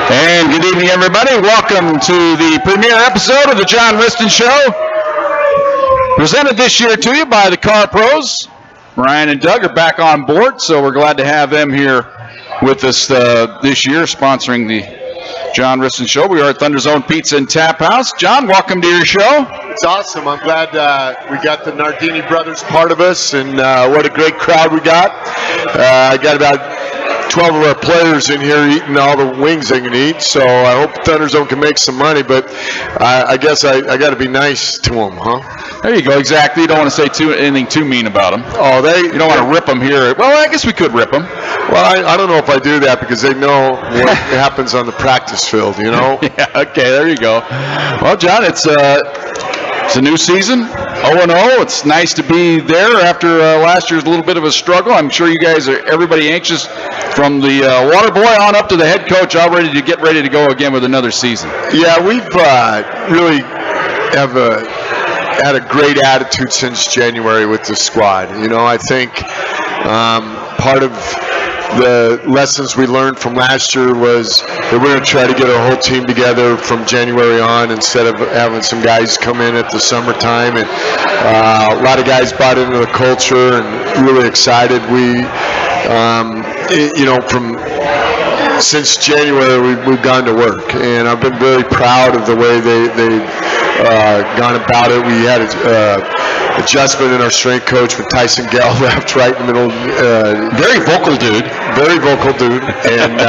And good evening, everybody. Welcome to the premiere episode of the John Wristen Show. Presented this year to you by the Car Pros. Ryan and Doug are back on board, so we're glad to have them here with us this year, sponsoring the John Wristen Show. We are at ThunderZone Pizza and Taphouse. John, welcome to your show. It's awesome. I'm glad we got the Nardini brothers part of us, and what a great crowd we got. I got about 12 of our players in here eating all the wings they can eat, so I hope ThunderZone can make some money, but I guess I got to be nice to them, huh? There you go, exactly. You don't want to say anything too mean about them. Oh, you don't want to rip them here. Well, I guess we could rip them. Well, I don't know if I do that because they know what happens on the practice field, you know? Yeah, okay, there you go. Well, John, it's a new season, 0-0. It's nice to be there after last year's little bit of a struggle. I'm sure you guys are everybody anxious from the water boy on up to the head coach, all ready to get ready to go again with another season. Yeah, we've really have had a great attitude since January with the squad. You know, I think part of the lessons we learned from last year was that we're going to try to get our whole team together from January on instead of having some guys come in at the summertime. And a lot of guys bought into the culture and really excited. Since January we've gone to work, and I've been very proud of the way they've gone about it. We had adjustment in our strength coach with Tyson Gale left, right in the middle. Very vocal dude. And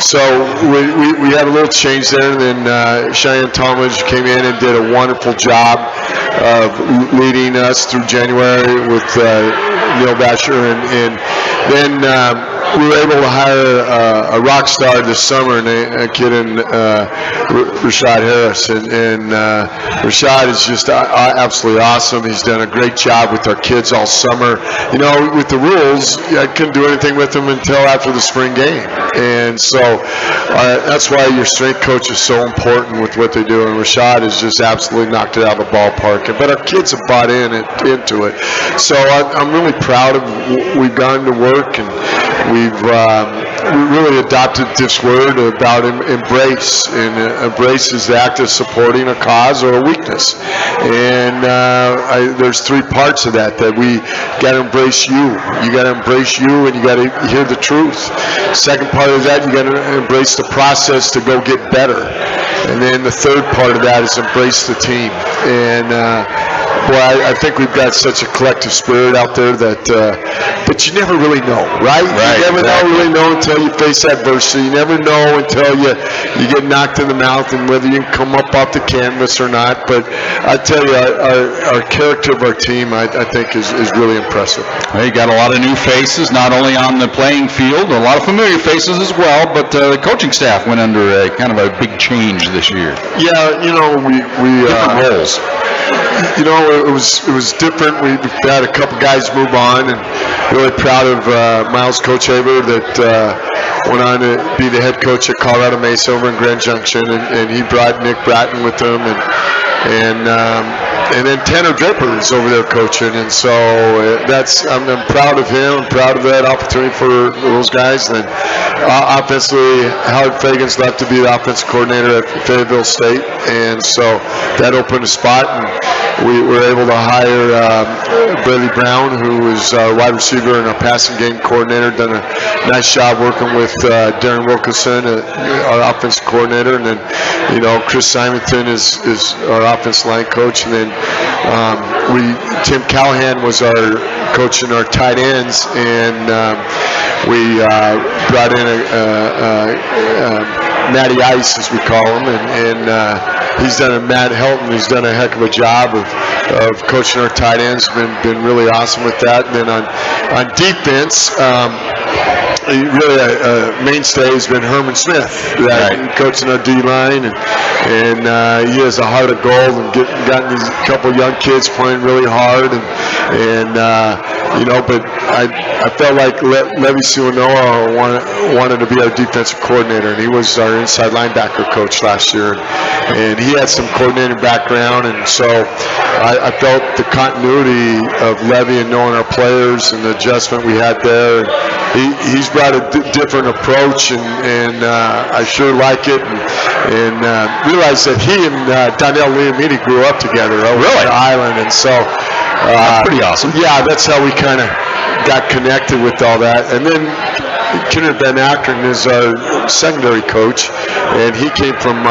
so we had a little change there. And then Cheyenne Talmadge came in and did a wonderful job of leading us through January with Neil Basher. And then we were able to hire a rock star this summer, a kid in Rashad Harris. And Rashad is just absolutely awesome. He's done a great job with our kids all summer. You know, with the rules, I couldn't do anything with them until after the spring game. And so that's why your strength coach is so important with what they do. And Rashad has just absolutely knocked it out of the ballpark. But our kids have bought into it. So I'm really proud of we've gone to work, and we've really adopted this word about embrace. And embrace is the act of supporting a cause or a weakness. And there's three parts of that we got to embrace you. You got to embrace you, and you got to hear the truth. Second part of that, you got to embrace the process to go get better. And then the third part of that is embrace the team. And boy, I think we've got such a collective spirit out there that you never really know, right? You never really know until you face adversity. You never know until you get knocked in the mouth and whether you can come up off the canvas or not. But I tell you, our character of our team, I think, is really impressive. Well, you got a lot of new faces, not only on the playing field, a lot of familiar faces as well, but the coaching staff went under a kind of a big change this year. Yeah, you know, we different roles. You know, it was different. We've had a couple guys move on, and really proud of Miles Cochaver that went on to be the head coach at Colorado Mesa over in Grand Junction, and he brought Nick Bratton with him, and then Tanner Draper is over there coaching, and so I'm proud of him. I'm proud of that opportunity for those guys. And then offensively, Howard Fagan's left to be the offensive coordinator at Fayetteville State, and so that opened a spot, and we were able to hire Brady Brown, who is our wide receiver and our passing game coordinator. Done a nice job working with Darren Wilkinson, our offensive coordinator, and then Chris Simonton is our offensive line coach, and then Tim Callahan was our coach in our tight ends, and we brought in Matty Ice, as we call him, and Matt Helton, he's done a heck of a job of coaching our tight ends. Been really awesome with that. And then on defense, really a mainstay has been Herman Smith, coaching our D-line, and he has a heart of gold, and gotten these couple young kids playing really hard, but I felt like Levy Suanoa wanted to be our defensive coordinator, and he was our inside linebacker coach last year, and he had some coordinating background, and so I felt the continuity of Levy and knowing our players and the adjustment we had there. And he's brought a different approach, and I sure like it, and realized that he and Donnell Liamini grew up together over on the island, and so that's pretty awesome. Yeah, that's how we kind of got connected with all that. And then Kenneth Van Ackeren is our secondary coach, and he came from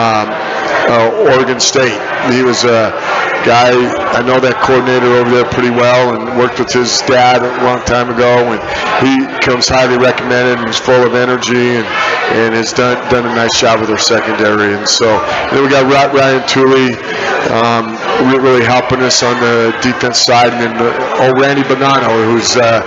Oregon State. He was a guy, I know that coordinator over there pretty well, and worked with his dad a long time ago, and he comes highly recommended and is full of energy and has done a nice job with our secondary. And so then we got Ryan Tooley really helping us on the defense side, and then Randy Bonanno, who's the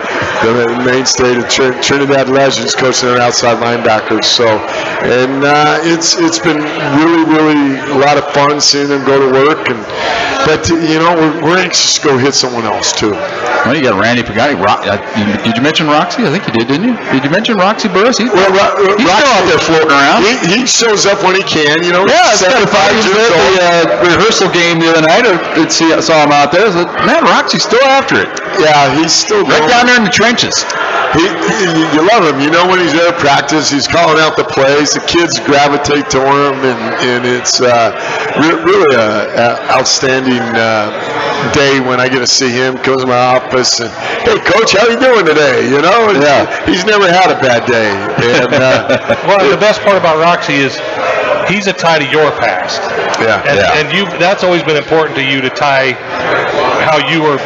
mainstay of Trinidad Legends, coaching their outside linebackers. So, and it's been really a lot of fun seeing them go to work, but we're anxious to go hit someone else too. Well, you got Randy Pagani. Did you mention Roxy? I think you did, didn't you? Did you mention Roxy Burris? He's still out there floating around. He shows up when he can. Yeah, it's kind of funny. The rehearsal game the other night, I saw him out there. I said, man, Roxy's still after it. Yeah, he's still right down there in the trenches. You love him. When he's there at practice, he's calling out the plays. The kids gravitate to him, and it's really an outstanding day when I get to see him. Comes to my office and, hey, Coach, how you doing today? He's never had a bad day. And, well, the best part about Roxy is he's a tie to your past. And that's always been important to you, to tie how you were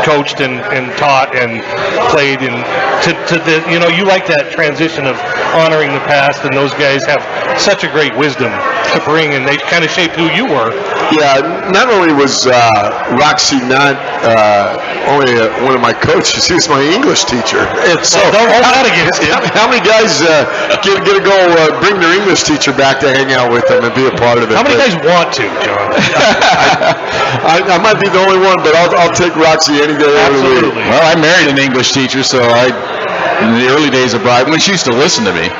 coached and taught and played, and to the, you like that transition of honoring the past, and those guys have such a great wisdom to bring, and they kind of shaped who you were. Yeah, not only was Roxy not only one of my coaches, he was my English teacher. And so, don't hold that against him. How many guys get to go bring their English teacher back to hang out with them and be a part of it? How many guys want to, John? I might be the only one, but I'll take Roxy any day. Absolutely. Well, I married an English teacher, so in the early days of Bride, when she used to listen to me.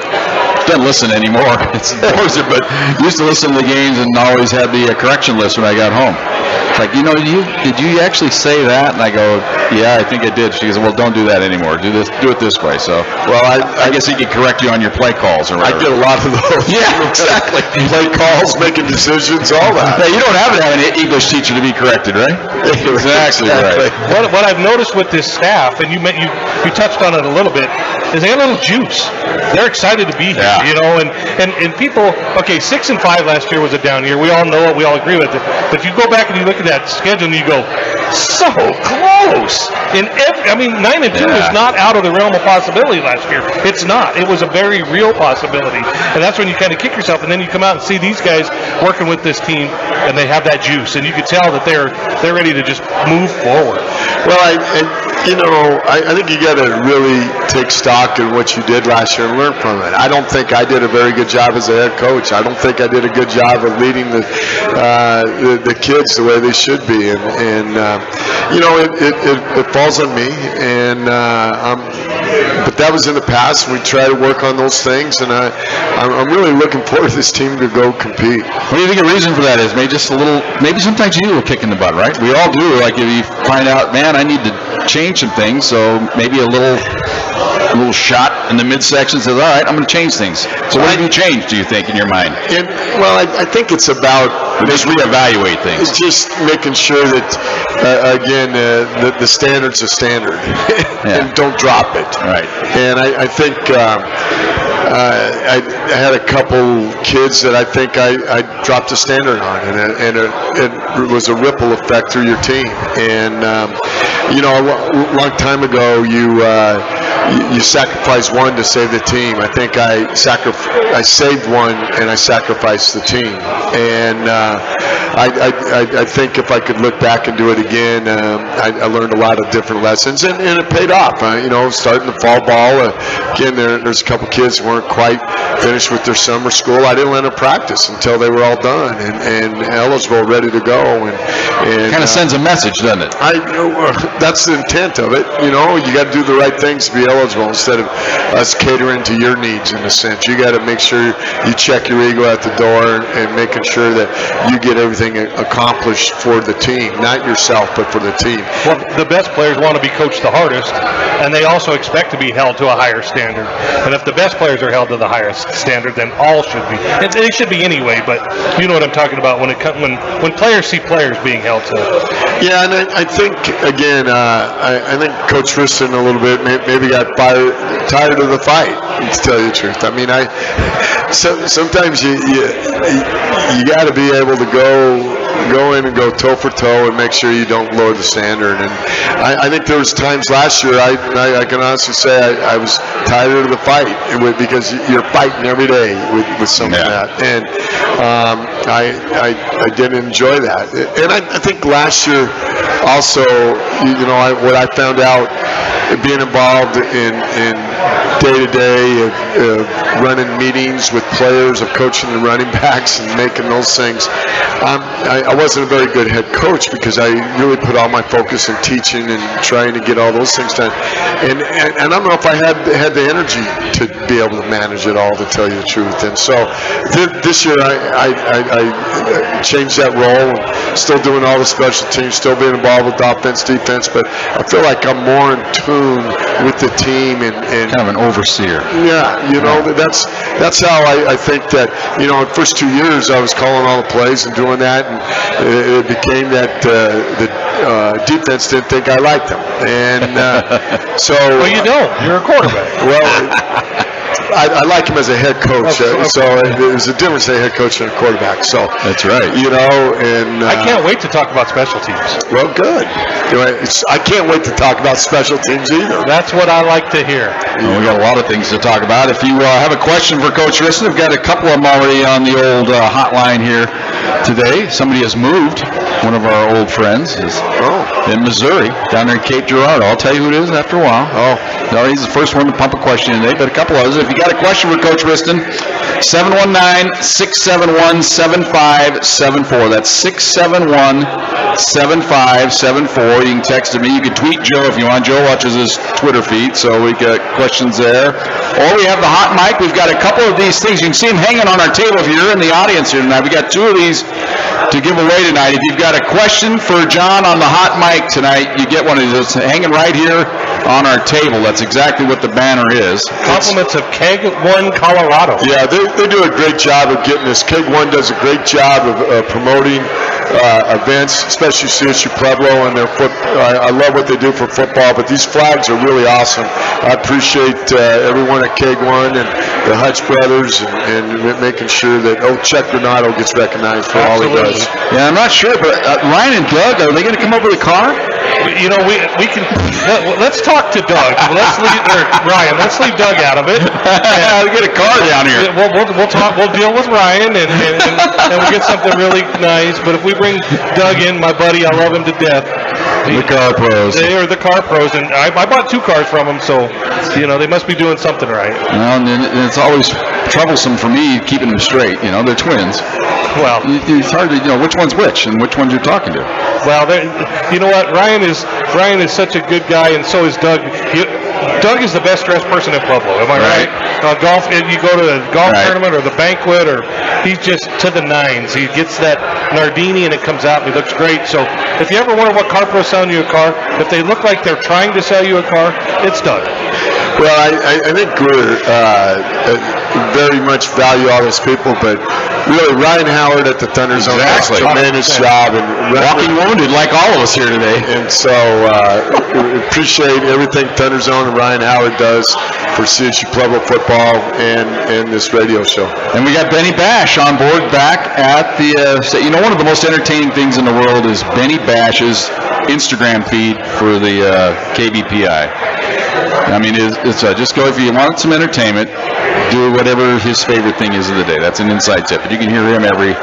Doesn't listen anymore. It's but used to listen to the games and always had the correction list when I got home. It's like, did you actually say that? And I go, yeah, I think I did. She goes, well, don't do that anymore. Do it this way. So, well, I guess he could correct you on your play calls or whatever. I did a lot of those. Yeah, exactly. Play calls, making decisions, all that. Yeah, you don't have to have an English teacher to be corrected, right? Exactly right. What I've noticed with this staff, and you touched on it a little bit, is they got a little juice. They're excited to be here. And people, 6-5 last year was a down year. We all know it. We all agree with it. But you go back and you look at that schedule and you go, so close. 9-2 is not out of the realm of possibility last year. It's not. It was a very real possibility. And that's when you kind of kick yourself. And then you come out and see these guys working with this team, and they have that juice. And you can tell that they're ready to just move forward. Well, I think you got to really take stock in what you did last year and learn from it. I don't think I did a very good job as a head coach. I don't think I did a good job of leading the kids the way they should be, and it falls on me. And but that was in the past. We try to work on those things, and I'm really looking forward to this team to go compete. What do you think a reason for that is? Maybe sometimes you need a little kick in the butt, right? We all do. Like if you find out, man, I need to change some things, so maybe a little shot in the midsection says, all right, I'm going to change things. So what have you changed, do you think, in your mind? I think it's about just reevaluate things. It's just making sure that, the standard's a standard, and don't drop it. Right. And I think I had a couple kids that I think I dropped a standard on, and it was a ripple effect through your team. And a long time ago, you sacrifice one to save the team. I think I saved one and I sacrificed the team. And I think if I could look back and do it again, I learned a lot of different lessons, and it paid off. Starting the fall ball, again, there's a couple kids who weren't quite finished with their summer school. I didn't let them practice until they were all done and eligible, ready to go. And kind of sends a message, doesn't it? That's the intent of it. You got to do the right things to be eligible instead of us catering to your needs, in a sense. You got to make sure you check your ego at the door and making sure that you get everything everything accomplished for the team, not yourself, but for the team. Well, the best players want to be coached the hardest, and they also expect to be held to a higher standard. And if the best players are held to the highest standard, then all should be. They should be anyway, but you know what I'm talking about when players see players being held to. Yeah, and I think, again, I think Coach Wristen a little bit maybe got tired of the fight, to tell you the truth. I mean, sometimes you got to be able to go in and go toe for toe and make sure you don't lower the standard. And I think there was times last year I can honestly say I was tired of the fight because you're fighting every day with some of that. And I didn't enjoy that. And I think last year also, what I found out being involved in day-to-day of running meetings with players, of coaching the running backs and making those things, I wasn't a very good head coach because I really put all my focus in teaching and trying to get all those things done. And I don't know if I had the energy to be able to manage it all, to tell you the truth. And so this year I changed that role, still doing all the special teams, still being involved with offense, defense, but I feel like I'm more in tune with the team and kind of an overseer. Yeah, that's how I think that, in the first 2 years I was calling all the plays and doing that, and it became that the defense didn't think I liked them. And so... Well, you don't. You're a quarterback. Well... I like him as a head coach, so there's a difference in a head coach and a quarterback. So that's right. And I can't wait to talk about special teams. Well, good. I can't wait to talk about special teams either. That's what I like to hear. Well, we got a lot of things to talk about. If you have a question for Coach Wristen, we've got a couple of them already on the old hotline here today. Somebody has moved. One of our old friends is in Missouri, down there in Cape Girardeau. I'll tell you who it is after a while. No, he's the first one to pump a question today, but a couple others. If you got a question for Coach Wristen, 719-671-7574. That's 671-7574. You can text me. You can tweet Joe if you want. Joe watches his Twitter feed, so we got questions there. Or we have the hot mic. We've got a couple of these things. You can see them hanging on our table if you're in the audience here tonight. We got two of these to give away tonight. If you've got a question for John on the hot mic tonight, you get one of these. It's hanging right here on our table. That's exactly what the banner is. Compliments of Keg 1 Colorado. Yeah, they do a great job of getting this. Keg 1 does a great job of promoting events, especially CSU Pueblo and their I love what they do for football, but these flags are really awesome. I appreciate everyone at Keg 1 and the Hutch brothers and making sure that Chuck Granato gets recognized for all he does. Yeah, I'm not sure, but Ryan and Doug, are they going to come over the car? We can. Let's talk to Doug. Ryan. Let's leave Doug out of it. We'll get a car down here. We'll talk. We'll deal with Ryan and we'll get something really nice. But if we bring Doug in, my buddy, I love him to death. The car pros. They are the car pros, and I bought 2 cars from them, so they must be doing something right. Well, and it's always troublesome for me keeping them straight. They're twins. Well, it's hard to which one's which and which ones you're talking to. Well, you know what? Ryan is such a good guy, and so is Doug. Doug is the best dressed person in Pueblo. Am I right? Golf. If you go to the golf tournament or the banquet, or he's just to the nines. He gets that Nardini, and it comes out, and he looks great. So if you ever wonder what car pros selling you a car, if they look like they're trying to sell you a car, it's Doug. Well, I think we're very much value all those people, but really Ryan Howard at the ThunderZone does a tremendous job. And walking wounded like all of us here today. And so we appreciate everything ThunderZone and Ryan Howard does for CSU Pueblo football and this radio show. And we got Benny Bash on board back at the one of the most entertaining things in the world is Benny Bash's Instagram feed for the KBPI. I mean, it's just go if you want some entertainment, do whatever his favorite thing is of the day. That's an inside tip. But you can hear him every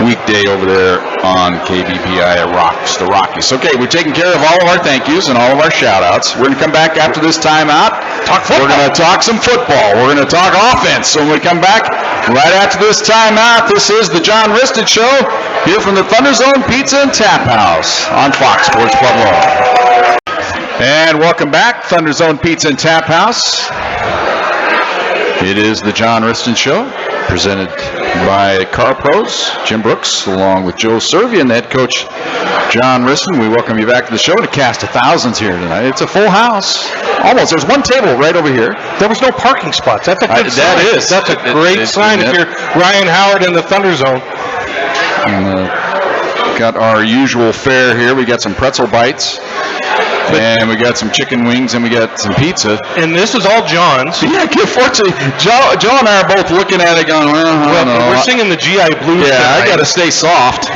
weekday over there on KBPI at Rocks, the Rockies. Okay, we're taking care of all of our thank yous and all of our shout-outs. We're going to come back after this timeout. We're going to talk some football. We're going to talk offense. So when we come back right after this timeout, this is the John Wristen Show here from the ThunderZone Pizza and Taphouse on Fox Sports Pueblo. And welcome back, ThunderZone Pizza and Taphouse. It is the John Wristen Show, presented by Car Pros, Jim Brooks, along with Joe Cervi and head coach John Wristen. We welcome you back to the show, and a cast of thousands here tonight. It's a full house. Almost. There's one table right over here. There was no parking spots. That's a good sign. That is. That's a great sign if you're Ryan Howard in the ThunderZone. And, got our usual fare here. We got some pretzel bites, and we got some chicken wings, and we got some pizza. And this is all John's. Yeah, unfortunately, Joe and I are both looking at it going, well, I don't know. We're singing the GI Blues. Yeah, tonight. I got to stay soft.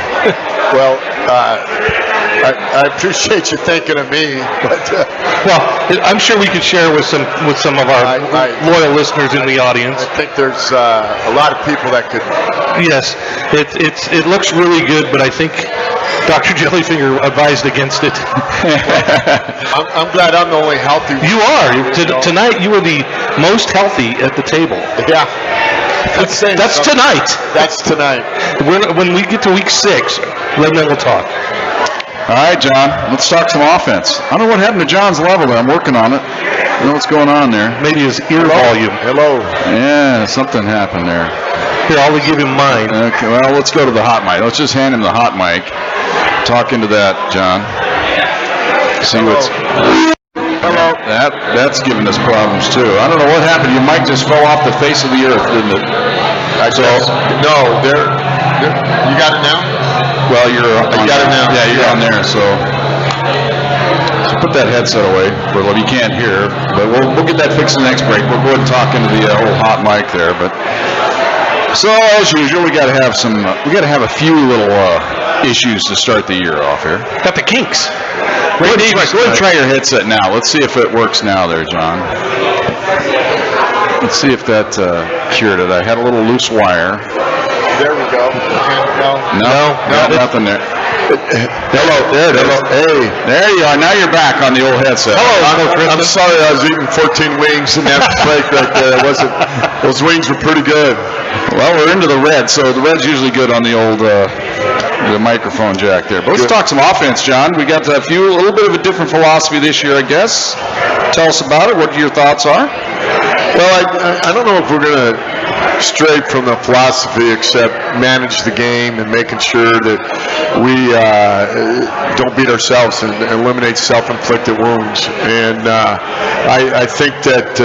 Well, I appreciate you thinking of me, but well, I'm sure we could share with some of our loyal listeners in the audience. I think there's a lot of people that could. Yes, it looks really good, but I think Dr. Jellyfinger advised against it. I'm glad I'm the only healthy one. You are. Tonight you were the most healthy at the table. Yeah. That's tonight. That's tonight. When we get to week 6, then we'll talk. All right, John, let's talk some offense. I don't know what happened to John's level there. I'm working on it. I don't know what's going on there. Maybe his ear volume. Hello. Yeah, something happened there. Here, I'll give him mine. Okay, well, let's go to the hot mic. Let's just hand him the hot mic. Talk into that, John. See what's... Hello. That's giving us problems, too. I don't know what happened. Your mic just fell off the face of the earth, didn't it? No, you got it now? Well, you're on. I got it now. Yeah, you're on there, so put that headset away. Well, you can't hear, but we'll get that fixed in the next break. We'll go ahead and talk into the old hot mic there, but... So, as usual, we got to have a few little issues to start the year off here. Got the kinks. Go ahead and try your headset now. Let's see if it works now there, John. Let's see if that cured it. I had a little loose wire. There we go. No, nothing there. Hello, there it is. Hey. There you are. Now you're back on the old headset. I'm sorry I was eating 14 wings in that break right there. Those wings were pretty good. Well, we're into the red, so the red's usually good on the old the microphone jack there. But let's talk some offense, John. We got a little bit of a different philosophy this year, I guess. Tell us about it. What your thoughts are? Well, I don't know if we're going to stray from the philosophy except manage the game and making sure that we don't beat ourselves and eliminate self-inflicted wounds. And I think that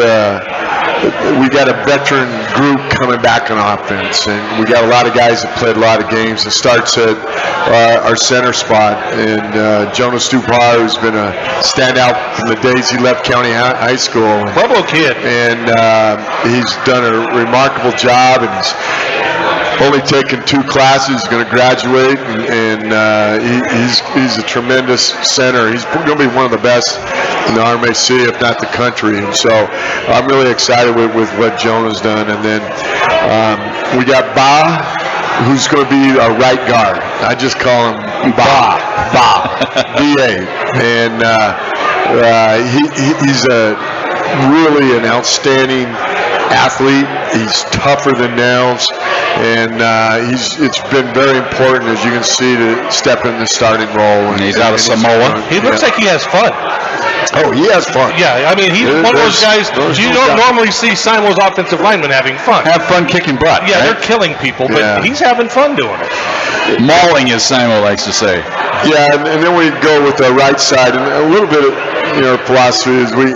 we got a veteran group coming back on offense, and we got a lot of guys that played a lot of games. It starts at our center spot, and Jonas Dupar, who's been a standout from the days he left County High School. Pueblo kid. And he's done a remarkable job, and he's only taken 2 classes. He's going to graduate, and he's a tremendous center. He's going to be one of the best in the RMAC, if not the country. And so I'm really excited with what Jonah's done. And then we got Ba, who's going to be our right guard. I just call him Ba, B-A. And he's really an outstanding athlete. He's tougher than nails, and it's been very important, as you can see, to step in the starting role. And he's out of Samoa. He looks like he has fun. Oh, he has fun. Yeah, I mean, he's one of those guys, you don't normally see Samoa's offensive linemen having fun. Have fun kicking butt. Yeah, right? they're killing people, but he's having fun doing it. Mauling, as Samoa likes to say. Yeah, and then we go with the right side, and a little bit of philosophy is we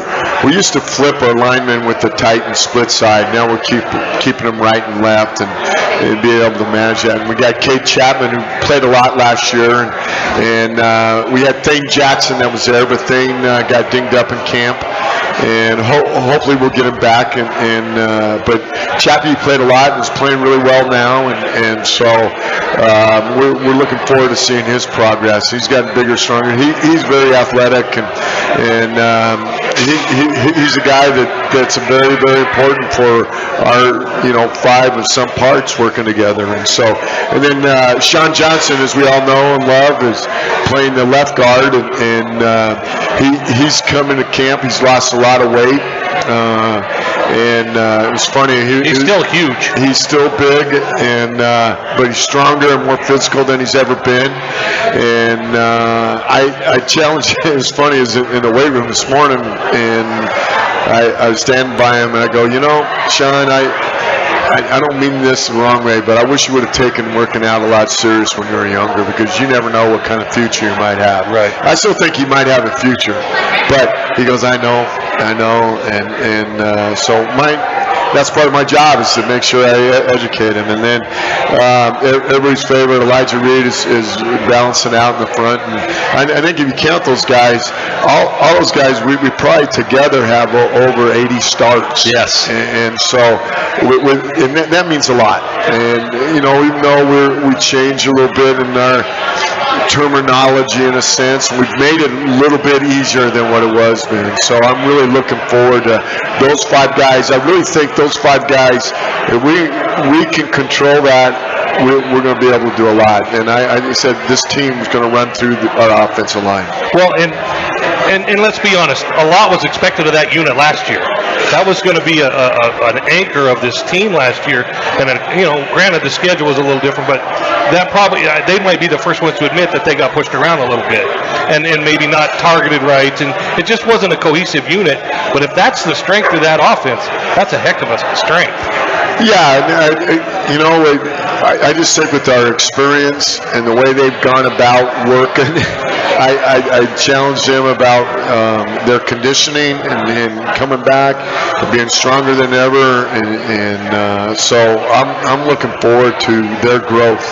used to flip our linemen with the tight and split side. Now we're keeping them right and left, and be able to manage that. And we got Kate Chapman, who played a lot last year, and we had Thane Jackson that was there, but Thane got dinged up in camp. And hopefully we'll get him back. But Chappie played a lot and is playing really well now, and so we're looking forward to seeing his progress. He's gotten bigger, stronger. He's very athletic, and he's a guy that's very, very important for our 5 of some parts working together. And then Sean Johnson, as we all know and love, is playing the left guard, and he's coming to camp. He's lost a lot of weight, and it was funny. He's still huge. He's still big, but he's stronger and more physical than he's ever been. And I challenged him. It was funny, is in the weight room this morning, and I was standing by him, and I go, Sean, I don't mean this the wrong way, but I wish you would have taken working out a lot serious when you were younger, because you never know what kind of future you might have. Right. I still think he might have a future, but he goes, I know, and so that's part of my job, is to make sure I educate him. And then everybody's favorite, Elijah Reed, is balancing out in the front. And I think if you count those guys, all those guys, we probably together have over 80 starts. Yes. And so and that means a lot. And, even though we changed a little bit in our terminology in a sense, we've made it a little bit easier than what it was then. So I'm really looking forward to those 5 guys. I really think those 5 guys, if we can control that, we're going to be able to do a lot. And I said this team is going to run through our offensive line. Well, and let's be honest, a lot was expected of that unit last year. That was going to be an anchor of this team last year. And granted the schedule was a little different, but that probably they might be the first ones to admit that they got pushed around a little bit and maybe not targeted right, and it just wasn't a cohesive unit. But if that's the strength of that offense, that's a heck of a strength. Yeah, I just think with our experience and the way they've gone about working, I challenge them about their conditioning and coming back and being stronger than ever, and so I'm looking forward to their growth.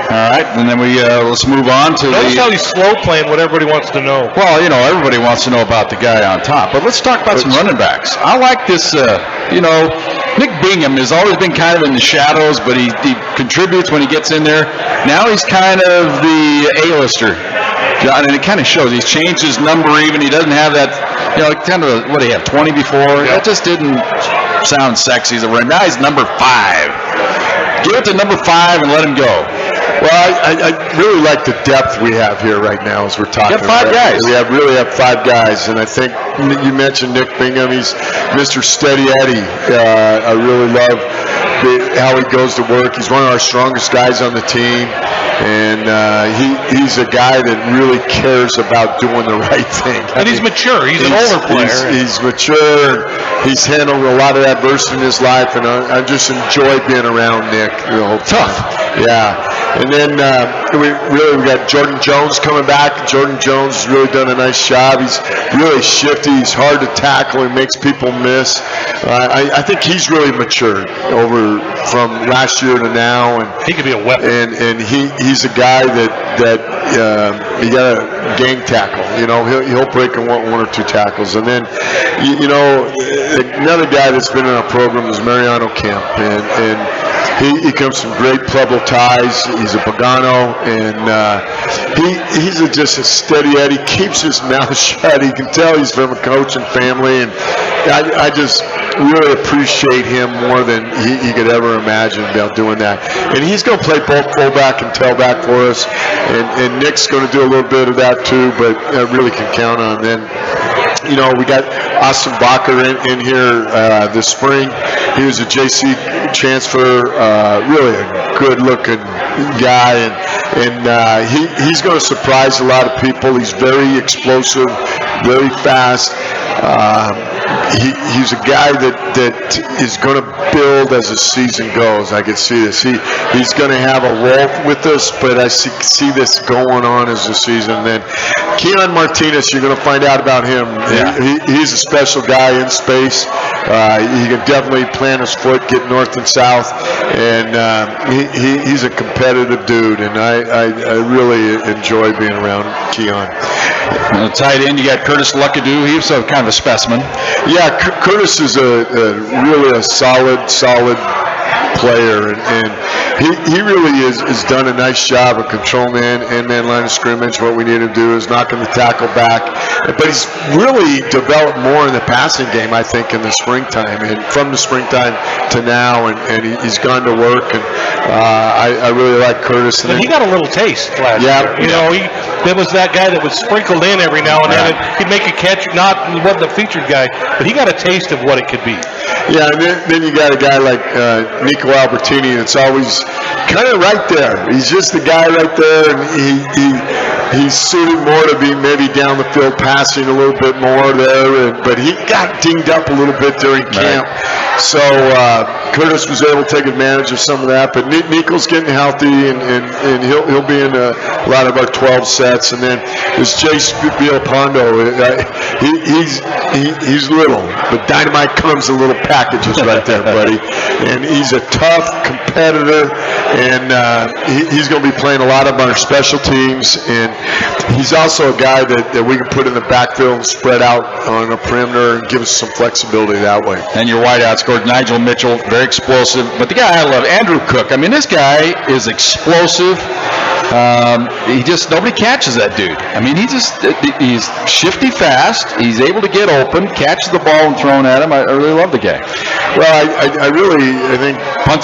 All right, and then let's move on to Notice how he's slow playing what everybody wants to know. Well, everybody wants to know about the guy on top, but let's talk about some running backs. I like this, Nick Bingham has always been kind of in the shadows, but he contributes when he gets in there. Now he's kind of the A-lister, and it kind of shows. He's changed his number even. He doesn't have that, kind of, what did he have, 20 before? That just didn't sound sexy. Now he's number 5. Give it to number 5 and let him go. Well, I really like the depth we have here right now as we're talking. You have 5 guys. We really have 5 guys, and I think you mentioned Nick Bingham. He's Mr. Steady Eddie. I really love how he goes to work. He's one of our strongest guys on the team, and he's a guy that really cares about doing the right thing. And he's mature. He's an older player. He's mature. He's handled a lot of adversity in his life, and I just enjoy being around Nick the whole time. Tough. Yeah. And then we got Jordan Jones coming back. Jordan Jones has really done a nice job. He's really shifty. He's hard to tackle. He makes people miss. I think he's really matured over from last year to now. And he could be a weapon. And he's a guy that you got to gang tackle. He'll break in one or 2 tackles. And then another guy that's been in our program is Mariano Kemp, and he comes from great Pueblo ties. He's a Pagano, and he's just a steady Eddie. Keeps his mouth shut. You can tell he's from a coaching family, and I just really appreciate him more than he could ever imagine about doing that. And he's going to play both fullback and tailback for us, and Nick's going to do a little bit of that too, but I really can count on him. Then, we got Austin Bacher in here this spring. He was a JC transfer, really a good-looking guy, and he's going to surprise a lot of people. He's very explosive, very fast. He's a guy that is going to build as the season goes. I can see this. He's going to have a role with us, but I see this going on as the season. And then Keon Martinez, you're going to find out about him. Yeah. He's a special guy in space. He can definitely plant his foot, get north and south, and he's a competitive dude, and I really enjoy being around Keon. Tight end, you got Curtis Luckadoo. He's kind of a specimen. Yeah, Curtis is really a solid player, and he really has done a nice job of controlling the man line of scrimmage. What we need to do is knocking the tackle back, but he's really developed more in the passing game, I think, in the springtime, and from the springtime to now, and he's gone to work, and I really like Curtis. And he got a little taste last year. There was that guy that was sprinkled in every now and then. He'd make a catch, he wasn't a featured guy, but he got a taste of what it could be. Yeah, and then you got a guy like Nico Albertini that's always kind of right there. He's just the guy right there, and he's suited more to be maybe down the field passing a little bit more there, but he got dinged up a little bit during camp. So Curtis was able to take advantage of some of that, but Nico's getting healthy, and he'll be in a lot of our 12 sets. And then there's Jace Bielpondo. He's little, but dynamite comes in little packages right there, buddy. And he's a tough competitor, and he's going to be playing a lot of our special teams. And he's also a guy that we can put in the backfield and spread out on a perimeter and give us some flexibility that way. And your wideout scored Nigel Mitchell, very explosive. But the guy I love, Andrew Cook. I mean, this guy is explosive. Nobody catches that dude. I mean, he's shifty fast. He's able to get open, catch the ball and thrown at him. I really love the guy. Well, I think punt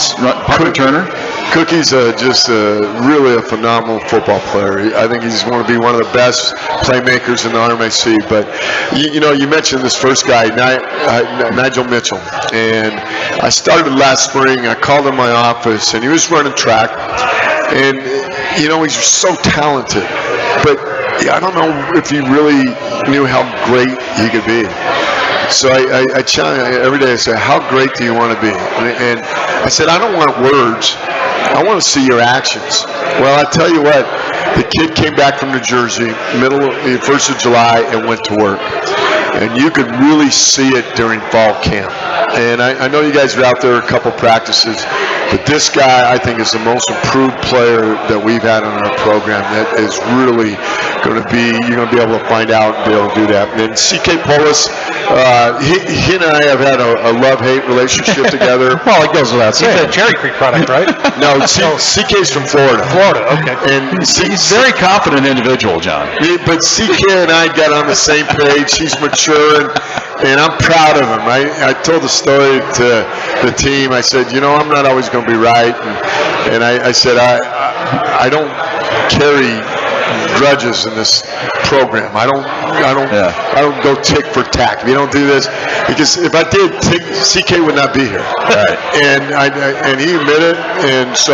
returner. Cookie's really a phenomenal football player. I think he's going to be one of the best playmakers in the RMAC. But you mentioned this first guy, Nigel Mitchell, and I started last spring. I called him in my office, and he was running track, and he's so talented, but I don't know if he really knew how great he could be. So I challenge him every day. I say, how great do you want to be? And I said, I don't want words. I want to see your actions. Well, I tell you what, the kid came back from New Jersey, 1st of July, and went to work. And you could really see it during fall camp. And I know you guys are out there a couple practices, but this guy, I think, is the most improved player that we've had in our program. That is really going to be, you're going to be able to find out and be able to do that. And then C.K. Polis, he and I have had a love-hate relationship together. Well, it goes without saying. He's a Cherry Creek product, right? No, C.K.'s from Florida. Okay. And he's a very confident individual, John. But C.K. and I got on the same page. He's mature, and I'm proud of him. I told the story to the team. I said, I'm not always going to be right, and I said I don't carry grudges in this program. I don't go tick for tack. If you don't do this, because if I did, CK would not be here. Right. And he admitted, and so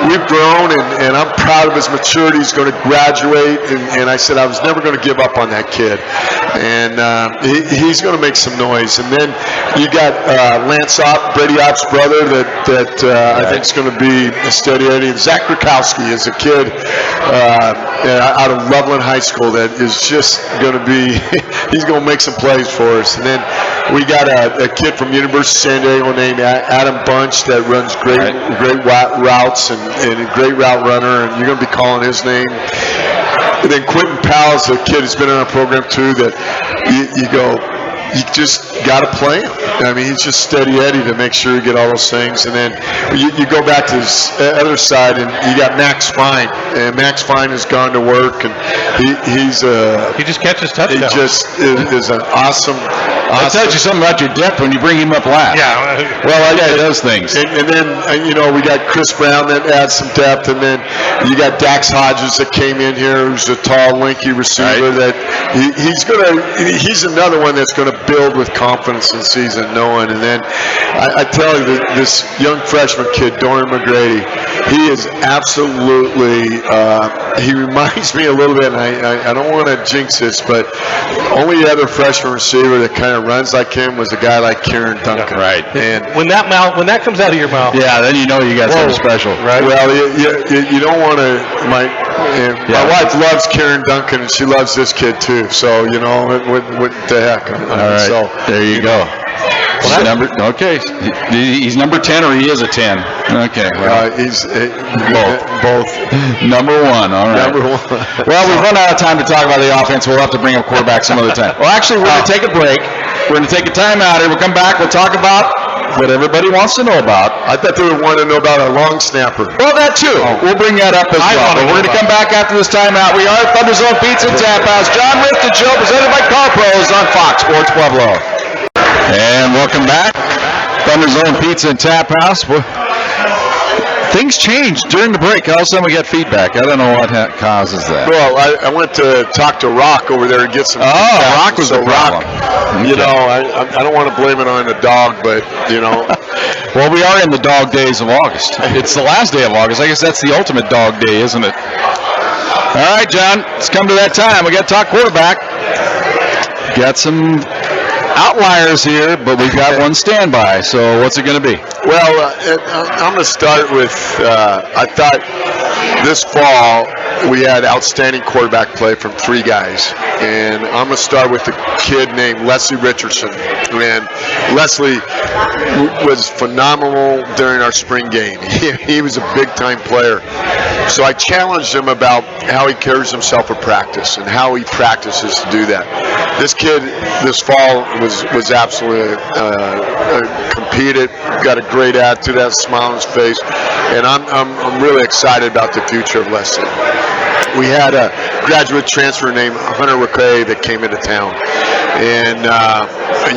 we've grown, and I'm proud of his maturity. He's going to graduate, and I said I was never going to give up on that kid, and he's going to make some noise. And then you got Lance Brady Opp's brother that I think is going to be a steady Eddie. Zach Krakowski is a kid out of Loveland High School that is just going to be, he's going to make some plays for us. And then we got a kid from University of San Diego named Adam Bunch that runs great routes and a great route runner, and you're going to be calling his name. And then Quentin Powell's a kid who's been in our program too that you just got to play him. I mean, he's just steady Eddie to make sure you get all those things. And then you go back to his other side, and you got Max Fine. And Max Fine has gone to work, and he just catches touchdowns. He just is an awesome. That tells you something about your depth when you bring him up last. Yeah. Well, I got those things. And then we got Chris Brown that adds some depth, and then you got Dax Hodges that came in here, who's a tall, lanky receiver. Right. That he's another one that's going to build with confidence in season, knowing. And then I tell you, this young freshman kid, Dorian McGrady, he is absolutely. He reminds me a little bit, and I don't want to jinx this, but only other freshman receiver that kind of runs like him was a guy like Kieran Duncan. Right. And when that comes out of your mouth. Yeah, then you know you got something special. Right. Well, you don't want to. My wife loves Kieran Duncan, and she loves this kid too. So what the heck? All right. So there you go. He's number 10, or he is a 10. Okay. He's both. Number 1. All right. Number 1. Well, we've run out of time to talk about the offense. We'll have to bring up quarterback some other time. Well, actually, we're going to take a break. We're going to take a time out here. We'll come back. We'll talk about what everybody wants to know about. I thought they would want to know about a long snapper. Well, that too. We'll bring that up as well. But we're going to come back after this timeout. We are at ThunderZone Pizza and Taphouse. John Wristen Show presented by Car Pros on Fox Sports Pueblo. And welcome back. ThunderZone Pizza and Taphouse. Things changed during the break. All of a sudden we got feedback. I don't know what causes that. Well, I went to talk to Rock over there and get some feedback. Oh, Rock was the problem. Okay. I don't want to blame it on the dog, but, Well, we are in the dog days of August. It's the last day of August. I guess that's the ultimate dog day, isn't it? All right, John. Let's come to that time. We got to talk quarterback. Got some outliers here, but we've got one standby. So what's it going to be? Well, I'm going to start with, I thought this fall we had outstanding quarterback play from 3 guys. And I'm going to start with a kid named Leslie Richardson. And Leslie was phenomenal during our spring game. He was a big-time player. So I challenged him about how he carries himself at practice and how he practices to do that. This kid this fall was absolutely competed, got a great attitude, had a smile on his face, and I'm really excited about the future of Leslie. We had a graduate transfer named Hunter Riquet that came into town, and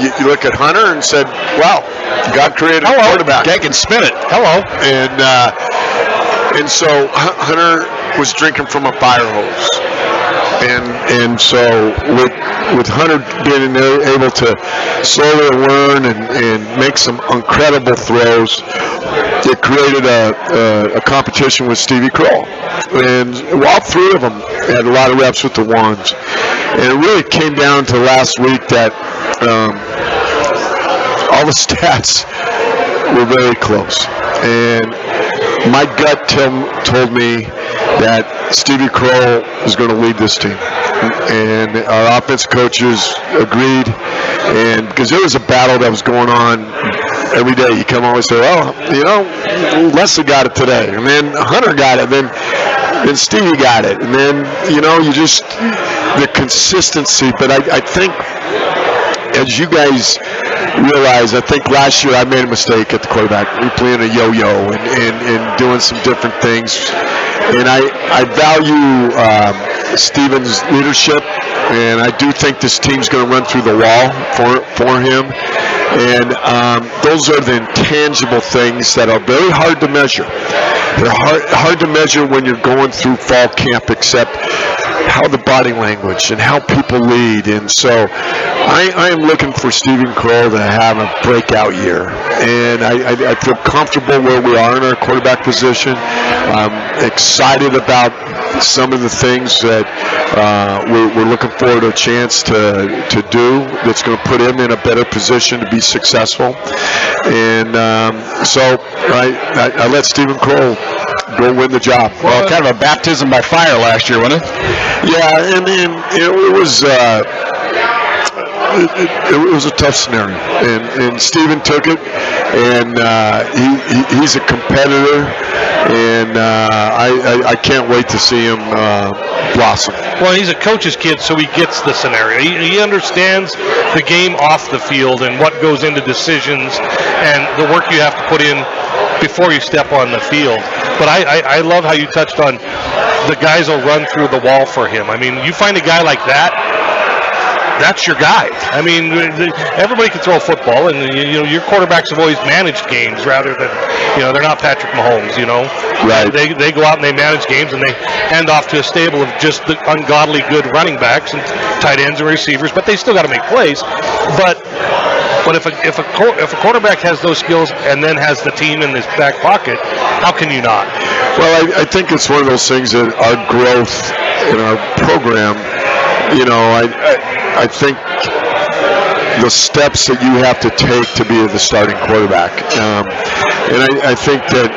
you look at Hunter and said, "Wow, God created a quarterback. Gank can spin it. Hello." And so Hunter was drinking from a fire hose. And so with Hunter being able to slowly learn and make some incredible throws, it created a competition with Stevie Kroll. And all 3 of them had a lot of reps with the ones. And it really came down to last week that all the stats were very close. And my gut told me that Stevie Kroll is going to lead this team. And our offense coaches agreed. And because there was a battle that was going on every day. You come home and say, well, Leslie got it today. And then Hunter got it. Then Stevie got it. And then, you just, the consistency. But I think, as you guys realize, I think last year I made a mistake at the quarterback. We playing a yo-yo and doing some different things. And I value Steven's leadership, and I do think this team's going to run through the wall for him. And those are the intangible things that are very hard to measure. They're hard to measure when you're going through fall camp, except how the body language and how people lead. And so I am looking for Stephen Kroll to have a breakout year. And I feel comfortable where we are in our quarterback position. I'm excited about some of the things that we're looking forward to a chance to do that's going to put him in a better position to be successful. And so I let Stephen Kroll go win the job. Well, kind of a baptism by fire last year, wasn't it? Yeah, and it was a tough scenario, and Stephen took it, and he's a competitor, and I can't wait to see him blossom. Well, he's a coach's kid, so he gets the scenario. He understands the game off the field and what goes into decisions and the work you have to put in before you step on the field. But I love how you touched on the guys will run through the wall for him. I mean, you find a guy like that, that's your guy. I mean, everybody can throw a football, and your quarterbacks have always managed games rather than, they're not Patrick Mahomes, Right. They go out and they manage games, and they hand off to a stable of just the ungodly good running backs and tight ends and receivers, but they still got to make plays. But if a quarterback has those skills and then has the team in his back pocket, how can you not? Well, I think it's one of those things that our growth in our program, I think the steps that you have to take to be the starting quarterback. And I think that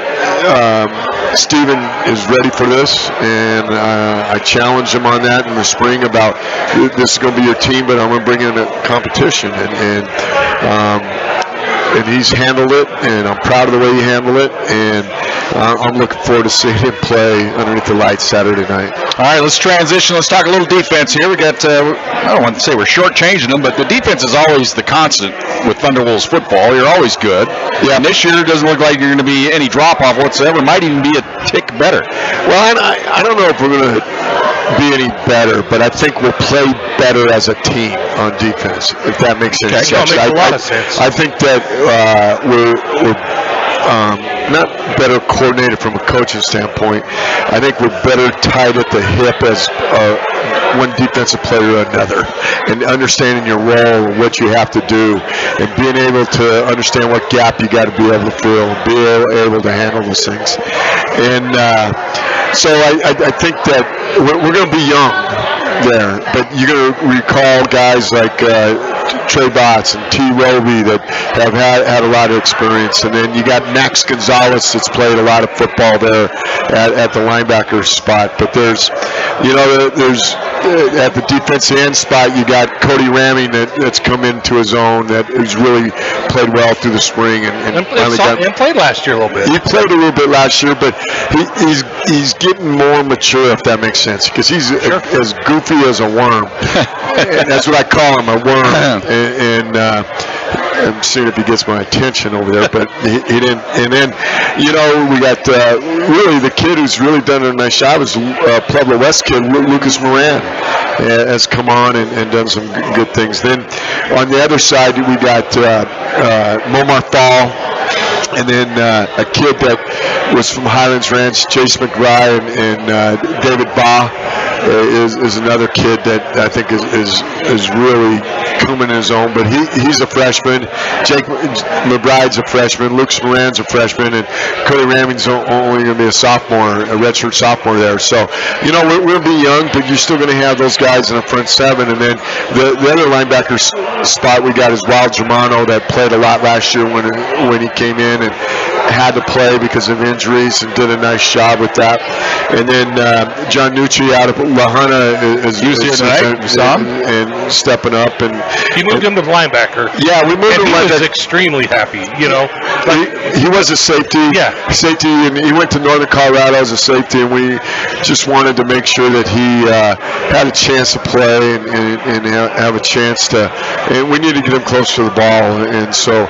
Stephen is ready for this, and I challenged him on that in the spring about this is going to be your team, but I'm going to bring in a competition. And he's handled it, and I'm proud of the way he handled it, and I'm looking forward to seeing him play underneath the lights Saturday night. All right, let's transition. Let's talk a little defense here. We got, I don't want to say we're shortchanging them, but the defense is always the constant with Thunderwolves football. You're always good. Yeah. And this year it doesn't look like you're going to be any drop-off whatsoever. It might even be a tick better. Well, I don't know if we're going to be any better, but I think we'll play better as a team on defense, if that makes any sense. No, it makes a lot of sense. I think that we're not better coordinated from a coaching standpoint. I think we're better tied at the hip as one defensive player to another, and understanding your role and what you have to do, and being able to understand what gap you got to be able to fill, and be able to handle those things. And so I think that we're going to be young there, but you're going to recall guys like Trey Botts and T. Roby that have had a lot of experience. And then you got Max Gonzalez that's played a lot of football there at the linebacker spot. But there's at the defensive end spot, you got Cody Ramming that's come into his own, that has really played well through the spring and played last year a little bit. He played a little bit last year, but he's getting more mature, if that makes sense, because he's as goofy as a worm. And that's what I call him, a worm. And I'm seeing if he gets my attention over there, but he didn't. And then, we got really the kid who's really done a nice job is Pueblo West kid, Lucas Moran, has come on and done some good things. Then on the other side, we got Momar Fall, and then a kid that was from Highlands Ranch, Chase McBride, and David Baugh is another kid that I think is really coming in his own. But he's a freshman. Jake McBride's a freshman. Luke Moran's a freshman, and Cody Ramming's only going to be a sophomore, a redshirt sophomore there. So we're going to be young, but you're still going to have those guys in the front seven. And then the other linebacker spot we got is Wild Germano, that played a lot last year when he came in and had to play because of injuries and did a nice job with that. And then John Nucci out of Lahana is here tonight, and stepping up. And you moved him to linebacker. Yeah, we moved him. He was extremely happy. He was a safety. Yeah, safety, and he went to Northern Colorado as a safety, and we just wanted to make sure that he had a chance to play and have a chance to. And we need to get him close to the ball, and so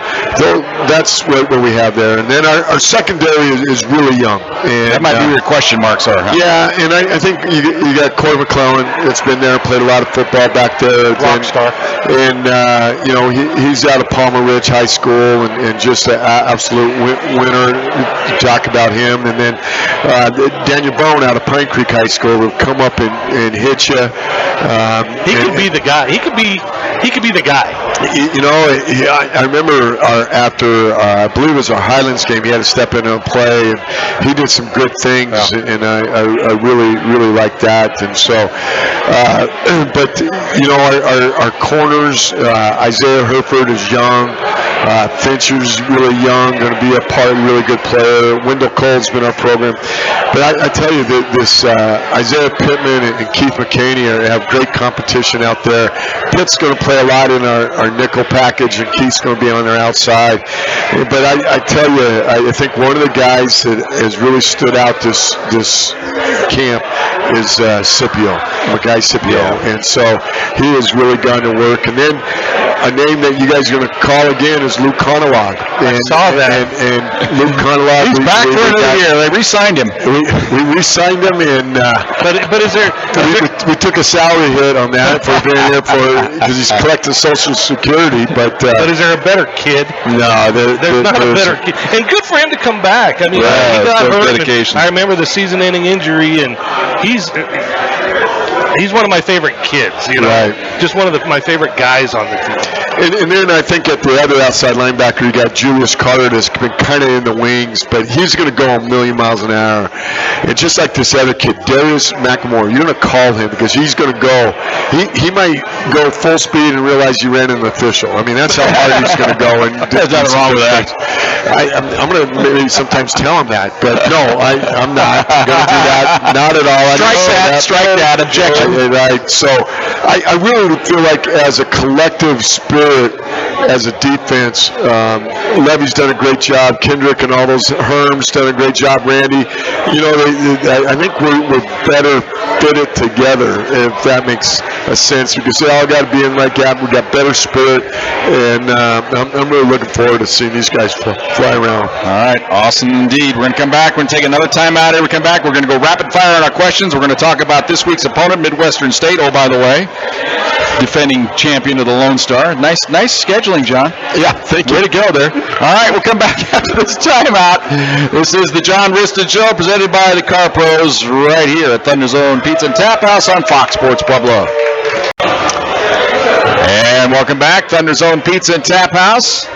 that's what we have there. And then our secondary is really young. And that might be where your question marks are. Huh? Yeah, and I think you got Corey McClellan that's been there, played a lot of football back there. Rockstar. And he's out of Palmer Ridge High School and just an absolute winner. Talk about him. And then Daniel Bone out of Pine Creek High School will come up and hit you. He could be the guy. He could be the guy. I remember after I believe it was our Highlands game, he had to step in and play, and he did some good things, and I really liked that. And so, but our corners, Isaiah Herford is young. Fincher's really young, going to be a really good player. Wendell Cole's been our program. But I tell you, this Isaiah Pittman and Keith McCaney have great competition out there. Pitt's going to play a lot in our nickel package, and Keith's going to be on their outside. But I tell you, I think one of the guys that has really stood out this camp is Scipio, Mackay Scipio. And so he has really gone to work. And then a name that you guys are going to call again is Luke Conowag. I saw that. And Luke Conowag. He's back for another year. They re-signed him. We re-signed him, and but is there? We took a salary hit on that for being here because he's collecting Social Security. But is there a better kid? No, there's not a better kid. And good for him to come back. I mean, he got hurt. Dedication. I remember the season-ending injury, and he's one of my favorite kids, Right. Just one of my favorite guys on the team. And then I think at the other outside linebacker, you got Julius Carter that's been kind of in the wings, but he's going to go a million miles an hour. And just like this other kid, Darius McElmore, you're going to call him because he's going to go. He might go full speed and realize you ran an official. I mean, that's how hard he's going to go. And there's nothing wrong with that. I'm going to maybe sometimes tell him that, but no, I'm not going to do that. Not at all. Strike that. Objection. Right. So I really feel like as a collective spirit, as a defense, Levy's done a great job. Kendrick and all those Herm's done a great job. Randy, I think we're better fitted together, if that makes a sense, because they all got to be in the right gap. We got better spirit, and I'm really looking forward to seeing these guys fly around. All right, awesome indeed. We're going to come back. We're going to take another time out here. We come back. We're going to go rapid fire on our questions. We're going to talk about this week's opponent, Midwestern State. Oh, by the way, defending champion of the Lone Star. Nice scheduling, John. Yeah, thank you. Way to go there. All right, we'll come back after this timeout. This is the John Wristen Show, presented by the Car Pros, right here at ThunderZone Pizza and Taphouse on Fox Sports Pueblo. And welcome back, ThunderZone Pizza and Taphouse.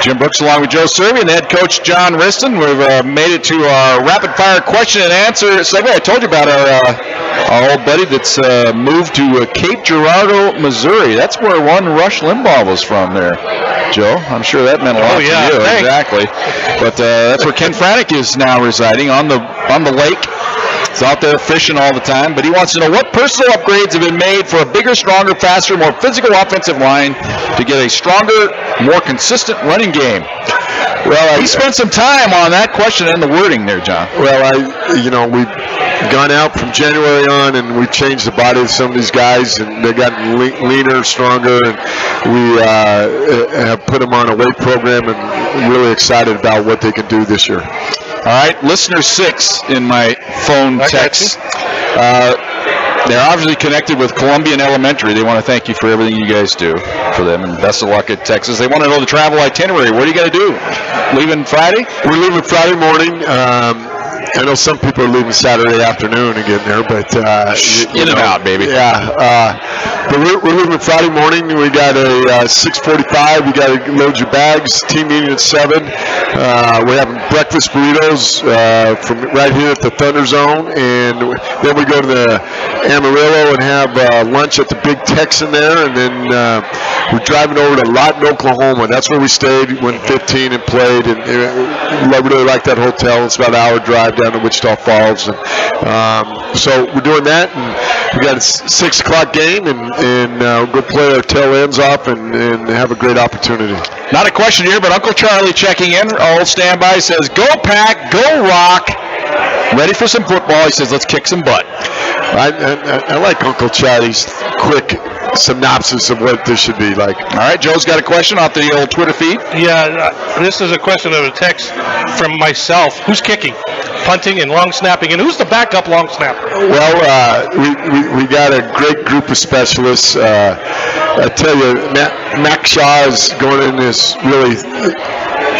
Jim Brooks along with Joe Cervi and head coach John Wristen. We've made it to our rapid fire question and answer segment. I told you about our our old buddy that's moved to Cape Girardeau, Missouri. That's where one Rush Limbaugh was from there, Joe. I'm sure that meant a lot to you. Thanks. Exactly. But that's where Ken Franick is now residing, on the lake. He's out there fishing all the time, but he wants to know what personal upgrades have been made for a bigger, stronger, faster, more physical offensive line to get a stronger, more consistent running game. Well, he spent some time on that question and the wording there, John. Well, we've gone out from January on, and we've changed the body of some of these guys, and they've gotten leaner, stronger, and we have put them on a weight program, and I'm really excited about what they can do this year. All right, listener 6 in my phone text. They're obviously connected with Columbian Elementary. They want to thank you for everything you guys do for them, and best of luck at Texas. They want to know the travel itinerary. What are you going to do? Leaving Friday? We're leaving Friday morning. I know some people are leaving Saturday afternoon and getting there, but in and out, baby. Yeah, but we're leaving Friday morning. We got a 6:45. You got to load your bags. Team meeting at 7. We're having breakfast burritos from right here at the ThunderZone, and then we go to the Amarillo and have lunch at the Big Texan there, and then we're driving over to Lawton, Oklahoma. That's where we stayed, went 15 and played, and I really like that hotel. It's about an hour drive down to Wichita Falls, and so we're doing that, and we got a 6 o'clock game, and we'll go play our tail ends off and have a great opportunity. Not a question here, but Uncle Charlie checking in. Old standby says, "Go Pack, go Rock." Ready for some football. He says, "Let's kick some butt." I like Uncle Charlie's quick synopsis of what this should be like. All right, Joe's got a question off the old Twitter feed. Yeah, this is a question of a text from myself. Who's kicking, punting, and long snapping, and who's the backup long snapper? Well, we got a great group of specialists. I tell you, Mac Shaw is going in this really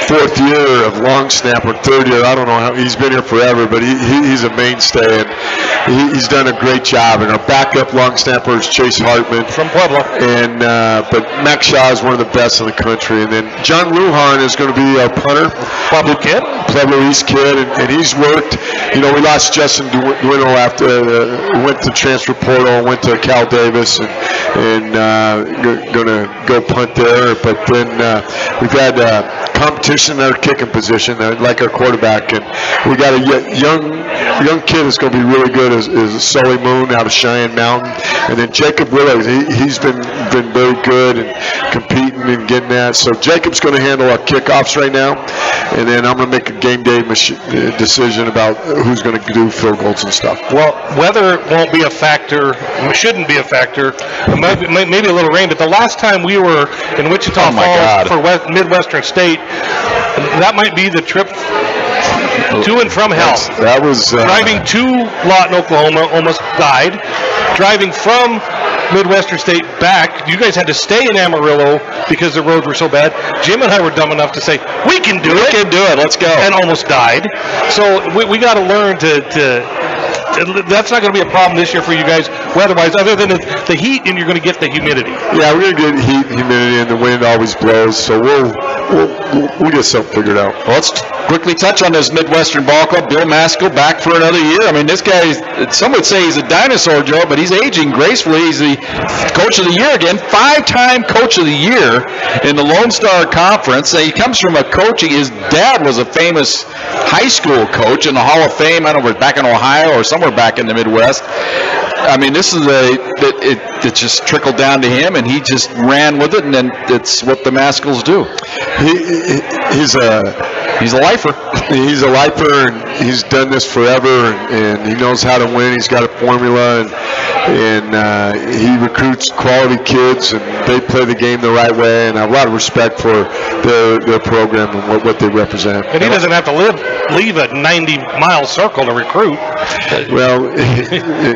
4th year of long snapper, 3rd year. I don't know how he's been here forever, but he's a mainstay, and he's done a great job. And our backup long snapper is Chase Hartman From Pueblo. And but Mac Shaw is one of the best in the country. And then John Lujan is going to be our punter. Pueblo East kid, and he's worked. We lost Justin Duino after went to transfer portal, went to Cal Davis, and going to go punt there. But then we've had competition in our kicking position, like our quarterback, and we got a young kid that's going to be really good is Sully Moon out of Cheyenne Mountain, and then Jacob Willows. He's been very good and competing and getting that. So Jacob's going to handle our kickoffs right now, and then I'm going to make a game day decision about who's going to do field goals and stuff. Well, weather won't be a factor, shouldn't be a factor. Maybe a little rain, but the last time we were in Wichita Falls for Midwestern State, that might be the trip to and from hell. That was driving to Lawton, Oklahoma, almost died. Driving from Midwestern State back, you guys had to stay in Amarillo because the roads were so bad. Jim and I were dumb enough to say, we can do it, let's go, and almost died. So we got to learn to that's not going to be a problem this year for you guys weather-wise, other than the heat, and you're going to get the humidity. Yeah, we're going to get heat, humidity, and the wind always blows, so we'll get something figured out. Well, let's quickly touch on this Midwestern Ball Club. Bill Maskell back for another year. I mean, this guy, some would say he's a dinosaur, Joe, but he's aging gracefully. He's the Coach of the Year again, 5-time Coach of the Year in the Lone Star Conference. He comes from a coaching. His dad was a famous high school coach in the Hall of Fame. I don't know if it was back in Ohio or somewhere back in the Midwest. I mean, this is it just trickled down to him, and he just ran with it, and then it's what the Maskells do. He's a lifer. He's a lifer, and he's done this forever, and he knows how to win. He's got a formula, and he recruits quality kids, and they play the game the right way, and I have a lot of respect for their program and what they represent. And he doesn't have to leave a 90-mile circle to recruit. Well,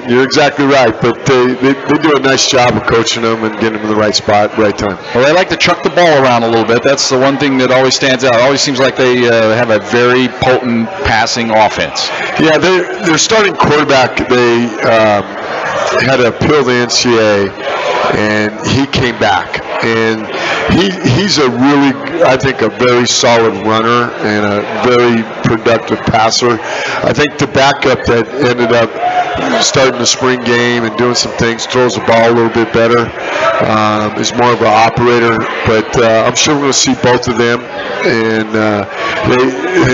you're exactly right, but they do a nice job of coaching them and getting them in the right spot, right time. Well, they like to chuck the ball around a little bit. That's the one thing that always stands out. It always seems like they have a very potent passing offense. Yeah, their starting quarterback, they had to appeal the NCAA, and he came back. And he's a really, I think, a very solid runner and a very productive passer. I think the backup that ended up starting the spring game and doing some things, throws the ball a little bit better, is more of an operator. But I'm sure we're going to see both of them. And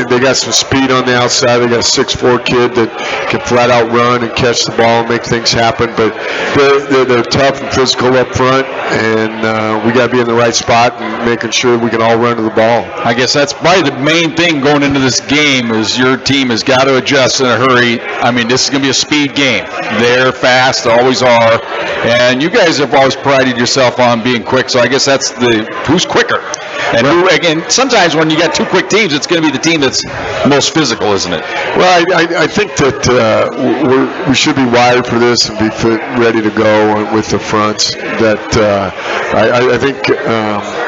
they got some speed on the outside. They got a 6'4" kid that can flat out run and catch the ball and make things happen. But they're tough and physical up front, and we got to be in the right spot and making sure we can all run to the ball. I guess that's probably the main thing going into this game is your team has got to adjust in a hurry. I mean, this is going to be a speed game. They're fast, always are. And you guys have always prided yourself on being quick, so I guess that's who's quicker. And again, sometimes when you got two quick teams, it's going to be the team that's most physical, isn't it? Well, I think that we should be wired for this and be ready to go with the fronts. That I think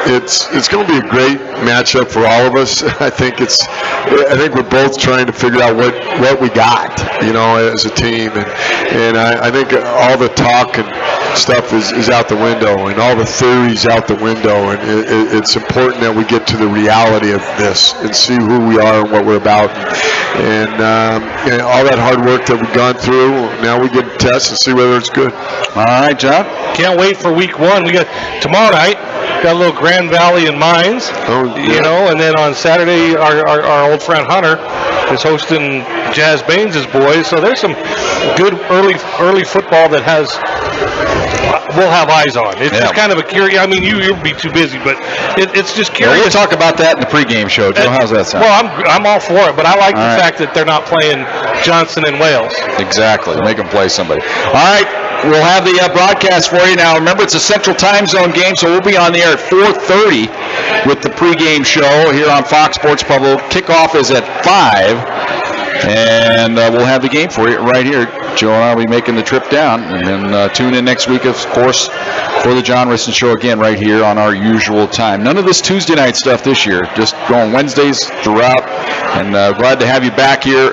it's going to be a great matchup for all of us. I think we're both trying to figure out what we got, as a team, and I think all the talk and stuff is out the window, and all the theories out the window, and it's important that we get to the reality of this and see who we are and what we're about, and all that hard work that we've gone through. Now we get to test and see whether it's good. All right, John. Can't wait for week 1. We got tomorrow night. Got a little Grand Valley in Mines, and then on Saturday our old friend Hunter is hosting Jazz Baines' boys. So there's some good early football that we'll have eyes on. It's just kind of a curious. I mean, you'll be too busy, but it's just curious. We'll talk about that in the pregame show, Joe. How's that sound? Well, I'm all for it, but I like the fact that they're not playing Johnson and Wales. Exactly. Make them play somebody. All right. We'll have the broadcast for you. Now, remember, it's a Central Time Zone game, so we'll be on the air at 4:30 with the pregame show here on Fox Sports Pueblo. Kickoff is at 5, and we'll have the game for you right here. Joe and I will be making the trip down, and then tune in next week, of course, for the John Wristen Show again right here on our usual time. None of this Tuesday night stuff this year, just going Wednesdays throughout, and glad to have you back here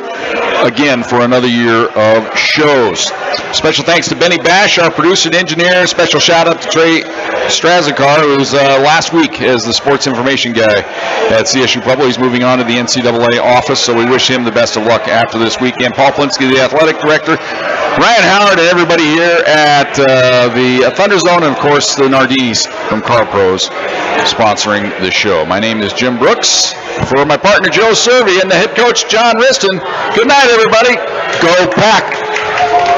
again for another year of shows. Special thanks to Benny Bash, our producer and engineer. Special shout out to Trey Strazikar, who was last week as the sports information guy at CSU Pueblo. He's moving on to the NCAA office, so we wish him the best of luck after this weekend. Paul Plinsky, the athletic director. Ryan Howard and everybody here at the ThunderZone, and of course the Nardinis from Car Pros sponsoring the show. My name is Jim Brooks. For my partner Joe Cervi and the head coach John Wristen, good night, everybody. Go Pack.